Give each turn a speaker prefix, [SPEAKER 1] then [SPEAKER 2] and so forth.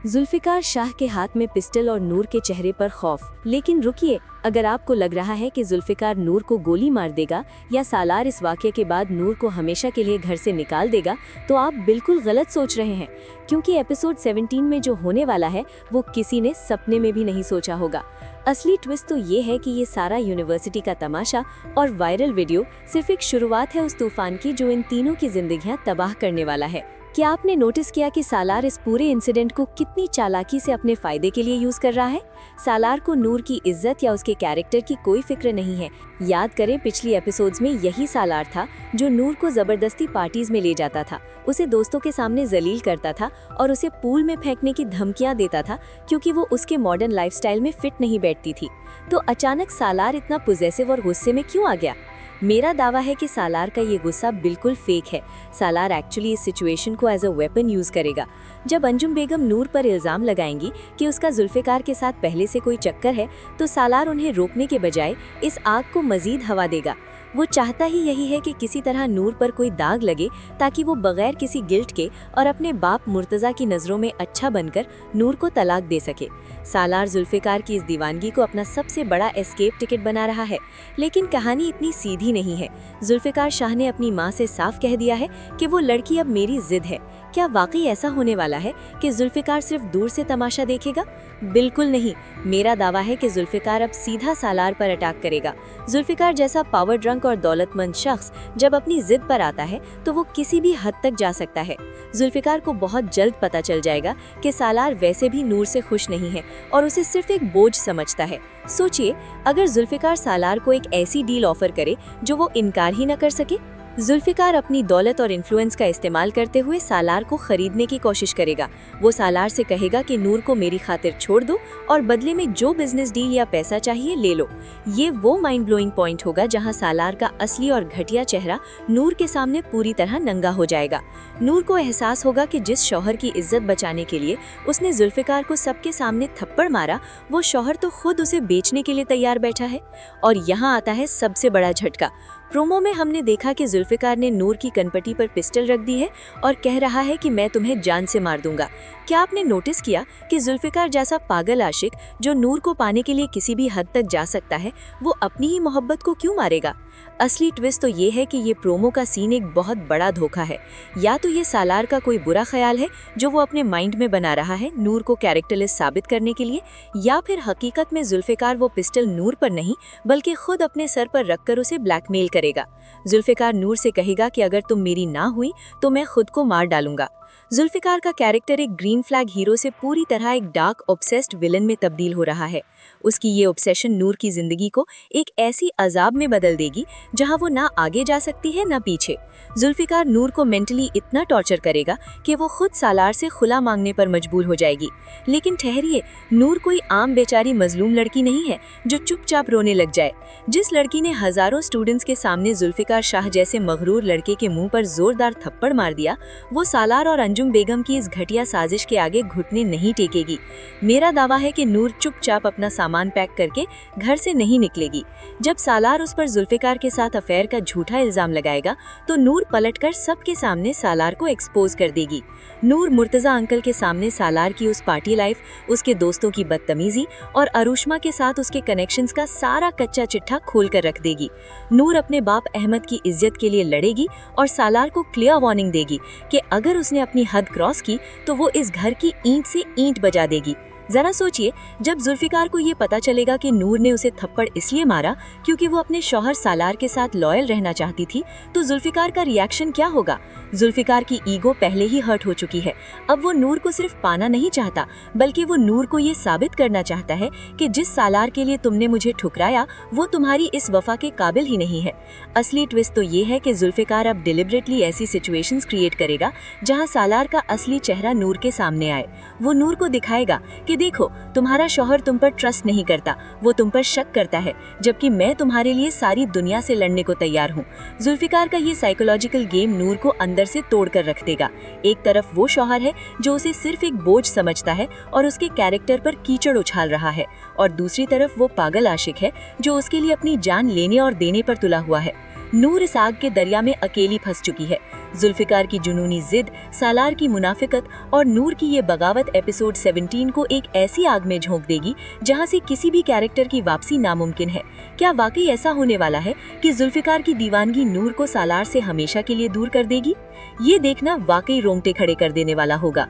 [SPEAKER 1] जुल्फिकार शाह के हाथ में पिस्टल और नूर के चेहरे पर खौफ। लेकिन रुकिए, अगर आपको लग रहा है कि जुल्फिकार नूर को गोली मार देगा या सालार इस वाक़ये के बाद नूर को हमेशा के लिए घर से निकाल देगा, तो आप बिल्कुल गलत सोच रहे हैं, क्योंकि एपिसोड 17 में जो होने वाला है वो किसी ने सपने में भी नहीं सोचा होगा। असली ट्विस्ट तो ये है कि ये सारा यूनिवर्सिटी का तमाशा और वायरल वीडियो सिर्फ एक शुरुआत है उस तूफान की जो इन तीनों की जिंदगियां तबाह करने वाला है। क्या आपने नोटिस किया कि सालार इस पूरे इंसिडेंट को कितनी चालाकी से अपने फायदे के लिए यूज कर रहा है? सालार को नूर की इज्जत या उसके कैरेक्टर की कोई फिक्र नहीं है। याद करें, पिछली एपिसोड्स में यही सालार था जो नूर को जबरदस्ती पार्टीज में ले जाता था, उसे दोस्तों के सामने जलील करता था और उसे पूल में फेंकने की धमकियां देता था क्योंकि वो उसके मॉडर्न लाइफस्टाइल में फिट नहीं बैठती थी। तो अचानक सालार इतना पॉजिटिव और गुस्से में क्यों आ गया? मेरा दावा है कि सालार का ये गुस्सा बिल्कुल फेक है। सालार एक्चुअली इस सिचुएशन को एज अ वेपन यूज करेगा। जब अंजुम बेगम नूर पर इल्जाम लगाएंगी कि उसका जुल्फिकार के साथ पहले से कोई चक्कर है, तो सालार उन्हें रोकने के बजाय इस आग को मजीद हवा देगा। वो चाहता ही यही है कि किसी तरह नूर पर कोई दाग लगे ताकि वो बगैर किसी गिल्ट के और अपने बाप मुर्तज़ा की नज़रों में अच्छा बनकर नूर को तलाक दे सके। सालार जुल्फिकार की इस दीवानगी को अपना सबसे बड़ा एस्केप टिकट बना रहा है, लेकिन कहानी इतनी सीधी नहीं है। जुल्फिकार शाह ने अपनी माँ से साफ कह दिया है कि वो लड़की अब मेरी जिद है। क्या वाकई ऐसा होने वाला है कि जुल्फिकार सिर्फ दूर से तमाशा देखेगा? बिल्कुल नहीं। मेरा दावा है कि जुल्फिकार अब सीधा सालार पर अटैक करेगा। जुल्फिकार जैसा पावर ड्रंक और दौलतमंद शख्स जब अपनी जिद पर आता है तो वो किसी भी हद तक जा सकता है। जुल्फिकार को बहुत जल्द पता चल जाएगा कि सालार वैसे भी नूर से खुश नहीं है और उसे सिर्फ एक बोझ समझता है। सोचिए, अगर जुल्फिकार सालार को एक ऐसी डील ऑफर करे जो वो इनकार ही न कर सके। जुल्फिकार अपनी दौलत और इन्फ्लुएंस का इस्तेमाल करते हुए सालार को खरीदने की कोशिश करेगा। वो सालार से कहेगा कि नूर को मेरी खातिर छोड़ दो और बदले में जो बिजनेस डील या पैसा चाहिए ले लो। ये वो माइंड ब्लोइंग पॉइंट होगा जहां सालार का असली और घटिया चेहरा नूर के सामने पूरी तरह नंगा हो जाएगा। नूर को एहसास होगा कि जिस शौहर की इज्जत बचाने के लिए उसने जुल्फिकार को सबके सामने थप्पड़ मारा, वो शौहर तो खुद उसे बेचने के लिए तैयार बैठा है। और यहाँ आता है सबसे बड़ा झटका। प्रोमो में हमने देखा कि जुल्फिकार ने नूर की कनपटी पर पिस्टल रख दी है और कह रहा है कि मैं तुम्हें जान से मार दूंगा। क्या आपने नोटिस किया कि जुल्फिकार जैसा पागल आशिक जो नूर को पाने के लिए किसी भी हद तक जा सकता है, वो अपनी ही मोहब्बत को क्यों मारेगा? असली ट्विस्ट तो ये है कि ये प्रोमो का सीन एक बहुत बड़ा धोखा है। या तो ये सालार का कोई बुरा ख्याल है जो वो अपने माइंड में बना रहा है नूर को कैरेक्टरलेस साबित करने के लिए, या फिर हकीकत में जुल्फिकार वो पिस्टल नूर पर नहीं बल्कि खुद अपने सर पर रखकर उसे ब्लैकमेल करेगा। जुल्फिकार नूर से कहेगा कि अगर तुम मेरी ना हुई तो मैं खुद को मार डालूंगा। जुल्फिकार का कैरेक्टर एक ग्रीन फ्लैग हीरो से पूरी तरह एक डार्क ऑब्सेस्ड विलन में तब्दील हो रहा है। उसकी ये ऑब्सेशन नूर की जिंदगी को एक ऐसी अजाब में बदल देगी जहां वो ना आगे जा सकती है ना पीछे। जुल्फिकार नूर को मेंटली इतना टॉर्चर करेगा कि वो खुद सालार से खुला मांगने पर मजबूर हो जाएगी। लेकिन ठहरिए, नूर कोई आम बेचारी मजलूम लड़की नहीं है जो चुपचाप रोने लग जाए। जिस लड़की ने हजारों स्टूडेंट्स के सामने जुल्फिकार शाह जैसे मगरूर लड़के के मुंह पर जोरदार थप्पड़ मार दिया, वो सालार और अंजुम बेगम की इस घटिया साजिश के आगे घुटने नहीं टेकेगी। मेरा दावा है कि नूर चुपचाप अपना सामान पैक करके घर से नहीं निकलेगी। जब सालार उस पर जुल्फिकार के साथ अफेयर का झूठा इल्जाम लगाएगा तो नूर पलटकर सबके सामने सालार को एक्सपोज कर देगी। नूर मुर्तज़ा अंकल के सामने सालार की उस पार्टी लाइफ, उसके दोस्तों की बदतमीजी और अरुष्मा के साथ उसके कनेक्शंस का सारा कच्चा चिट्ठा खोल कर रख देगी। नूर अपने बाप अहमद की इज्जत के लिए लड़ेगी और सालार को क्लियर वार्निंग देगी कि अगर उसने अपनी हद क्रॉस की तो वो इस घर की ईंट से ईंट बजा देगी। जरा सोचिए, जब जुल्फिकार को ये पता चलेगा कि नूर ने उसे थप्पड़ इसलिए मारा क्योंकि वो अपने शौहर सालार के साथ लॉयल रहना चाहती थी, तो जुल्फिकार का रिएक्शन क्या होगा? जुल्फिकार की ईगो पहले ही हर्ट हो चुकी है। अब वो नूर को सिर्फ पाना नहीं चाहता बल्कि वो नूर को ये साबित करना चाहता है कि जिस सालार के लिए तुमने मुझे ठुकराया वो तुम्हारी इस वफा के काबिल ही नहीं है। असली ट्विस्ट तो ये है कि जुल्फिकार अब डिलिबरेटली ऐसी सिचुएशंस क्रिएट करेगा जहां सालार का असली चेहरा नूर के सामने आए। वो नूर को दिखाएगा कि देखो, तुम्हारा शौहर तुम पर ट्रस्ट नहीं करता, वो तुम पर शक करता है, जबकि मैं तुम्हारे लिए सारी दुनिया से लड़ने को तैयार हूँ। जुल्फिकार का ये साइकोलॉजिकल गेम नूर को अंदर से तोड़ कर रख देगा। एक तरफ वो शौहर है जो उसे सिर्फ एक बोझ समझता है और उसके कैरेक्टर पर कीचड़ उछाल रहा है, और दूसरी तरफ वो पागल आशिक है जो उसके लिए अपनी जान लेने और देने पर तुला हुआ है। नूर इस आग के दरिया में अकेली फंस चुकी है। जुल्फिकार की जुनूनी जिद, सालार की मुनाफिकत और नूर की ये बगावत एपिसोड 17 को एक ऐसी आग में झोंक देगी जहां से किसी भी कैरेक्टर की वापसी नामुमकिन है। क्या वाकई ऐसा होने वाला है कि जुल्फिकार की दीवानगी नूर को सालार से हमेशा के लिए दूर कर देगी? ये देखना वाकई रोंगटे खड़े कर देने वाला होगा।